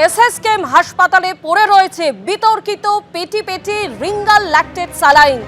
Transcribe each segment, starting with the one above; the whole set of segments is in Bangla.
এসএসকেএম হাসপাতালে পড়ে রয়েছে বিতর্কিত পেটি পেটি রিঙ্গাল ল্যাকটেট স্যালাইন।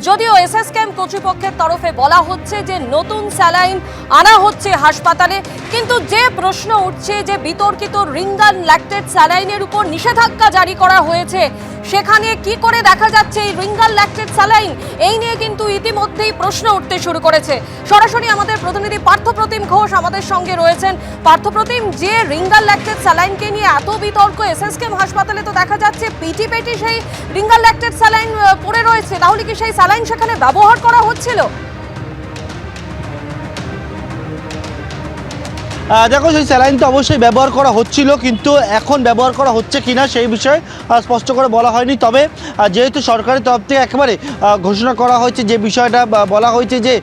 যদিও এসএসকেএম কর্তৃপক্ষের তরফে বলা হচ্ছে যে নতুন স্যালাইন আনা হচ্ছে হাসপাতালে, কিন্তু যে প্রশ্ন উঠছে যে বিতর্কিত রিঙ্গাল ল্যাকটেট স্যালাইনের উপর নিষেধাজ্ঞা জারি করা হয়েছে, সেখানে কি করে দেখা যাচ্ছে এই রিঙ্গাল ল্যাকটেট স্যালাইন, এই নিয়ে কিন্তু ইতিমধ্যেই প্রশ্ন উঠতে শুরু করেছে। সরাসরি আমাদের প্রতিনিধি পার্থপ্রতিম ঘোষ আমাদের সঙ্গে রয়েছেন। পার্থপ্রতিম, যে রিঙ্গাল ল্যাকটেট স্যালাইনকে নিয়ে এত বিতর্ক এসএসকেএম হাসপাতালে, তো দেখা যাচ্ছে পেটি পেটি সেই রিঙ্গাল ল্যাকটেট স্যালাইন পড়ে রয়েছে, তাহলে কি সেই স্যালাইন সেখানে ব্যবহার করা হচ্ছিল? দেখো, সেই স্যালাইন তো অবশ্যই ব্যবহার করা হচ্ছিল, কিন্তু এখন ব্যবহার করা হচ্ছে কিনা সেই বিষয়ে স্পষ্ট করে বলা হয়নি। তবে যেহেতু সরকারের তরফ থেকে একেবারে ঘোষণা করা হয়েছে, যে বিষয়টা বলা হয়েছে যে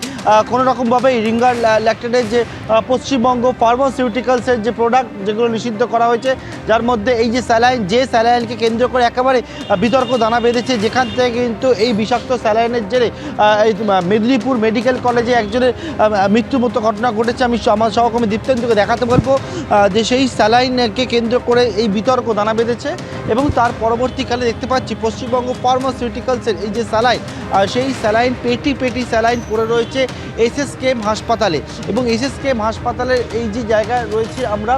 কোনো রকমভাবে রিঙ্গাল ল্যাকটেটের যে পশ্চিমবঙ্গ ফার্মাসিউটিক্যালসের যে প্রোডাক্ট যেগুলো নিষিদ্ধ করা হয়েছে, যার মধ্যে এই যে স্যালাইনকে কেন্দ্র করে একেবারে বিতর্ক দানা বেঁধেছে, যেখান থেকে কিন্তু এই বিষাক্ত স্যালাইনের জেরে মেদিনীপুর মেডিকেল কলেজে একজনের মৃত্যুর মতো ঘটনা ঘটেছে। আমি আমার সহকর্মী দীপ্তেন্দুকে দেখাতে বলবো যে সেই স্যালাইনকে কেন্দ্র করে এই বিতর্ক দানা বেঁধেছে, এবং তার পরবর্তীকালে দেখতে পাচ্ছি পশ্চিমবঙ্গ ফার্মাসিউটিক্যালসের এই যে স্যালাইন, সেই স্যালাইন পেটি পেটি স্যালাইন পড়ে রয়েছে এসএসকেএম হাসপাতালে। এবং এসএসকেএম হাসপাতালের এই যে জায়গায় রয়েছে আমরা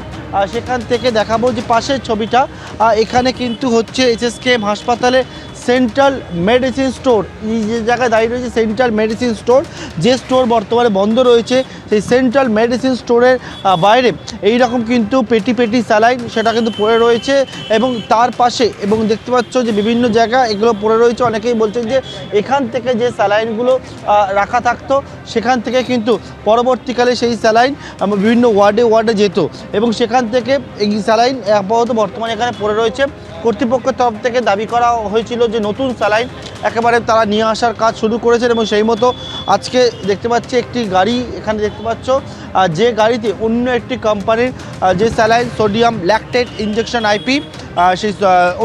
সেখান থেকে দেখাবো যে পাশের ছবিটা, এখানে কিন্তু হচ্ছে এসএসকেএম হাসপাতালে সেন্ট্রাল মেডিসিন স্টোর। এই যে জায়গায় দাঁড়িয়ে রয়েছে সেন্ট্রাল মেডিসিন স্টোর, যে স্টোর বর্তমানে বন্ধ রয়েছে, সেই সেন্ট্রাল মেডিসিন স্টোরের বাইরে এই রকম কিন্তু পেটি পেটি স্যালাইন সেটা কিন্তু পড়ে রয়েছে। এবং তার পাশে এবং দেখতে পাচ্ছ যে বিভিন্ন জায়গা এগুলো পড়ে রয়েছে। অনেকেই বলছেন যে এখান থেকে যে স্যালাইনগুলো রাখা থাকতো, সেখান থেকে কিন্তু পরবর্তীকালে সেই স্যালাইন বিভিন্ন ওয়ার্ডে যেত, এবং সেখান থেকে এই স্যালাইন আপাতত বর্তমানে এখানে পড়ে রয়েছে। কর্তৃপক্ষের তরফ থেকে দাবি করা হয়েছিল যে নতুন স্যালাইন একেবারে তারা নিয়ে আসার কাজ শুরু করেছেন, এবং সেই মতো আজকে দেখতে পাচ্ছি একটি গাড়ি এখানে দেখতে পাচ্ছ, যে গাড়িতে অন্য একটি কোম্পানির যে saline sodium lactate injection IP, সেই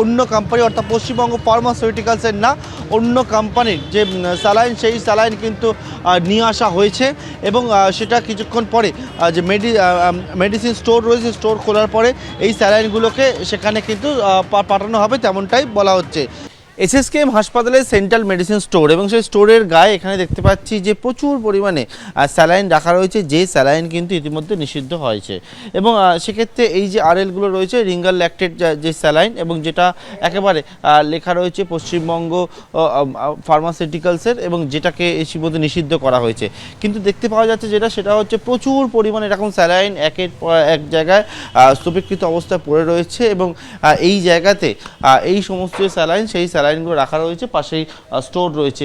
অন্য কোম্পানি অর্থাৎ পশ্চিমবঙ্গ ফার্মাসিউটিক্যালসের না, অন্য কোম্পানির যে স্যালাইন, সেই স্যালাইন কিন্তু নিয়ে আসা হয়েছে। এবং সেটা কিছুক্ষণ পরে যে মেডিসিন স্টোর রয়েছে, স্টোর খোলার পরে এই স্যালাইনগুলোকে সেখানে কিন্তু পাঠানো হবে, তেমনটাই বলা হচ্ছে। এসএসকেএম হাসপাতালের সেন্ট্রাল মেডিসিন স্টোর, এবং সেই স্টোরের গায়ে এখানে দেখতে পাচ্ছি যে প্রচুর পরিমাণে স্যালাইন রাখা রয়েছে, যে স্যালাইন কিন্তু ইতিমধ্যে নিষিদ্ধ হয়েছে। এবং সেক্ষেত্রে এই যে আরএলগুলো রয়েছে রিঙ্গাল ল্যাকটেট যে স্যালাইন, এবং যেটা একেবারে লেখা রয়েছে পশ্চিমবঙ্গ ফার্মাসিউটিক্যালসের, এবং যেটাকে ইতিমধ্যে নিষিদ্ধ করা হয়েছে। কিন্তু দেখতে পাওয়া যাচ্ছে সেটা হচ্ছে প্রচুর পরিমাণে এরকম স্যালাইন একের পর এক জায়গায় স্তূপীকৃত অবস্থায় পড়ে রয়েছে, এবং এই জায়গাতে এই সমস্ত স্যালাইন, সেই স্যালাইনগুলো রাখা রয়েছে, পাশেই স্টোর রয়েছে।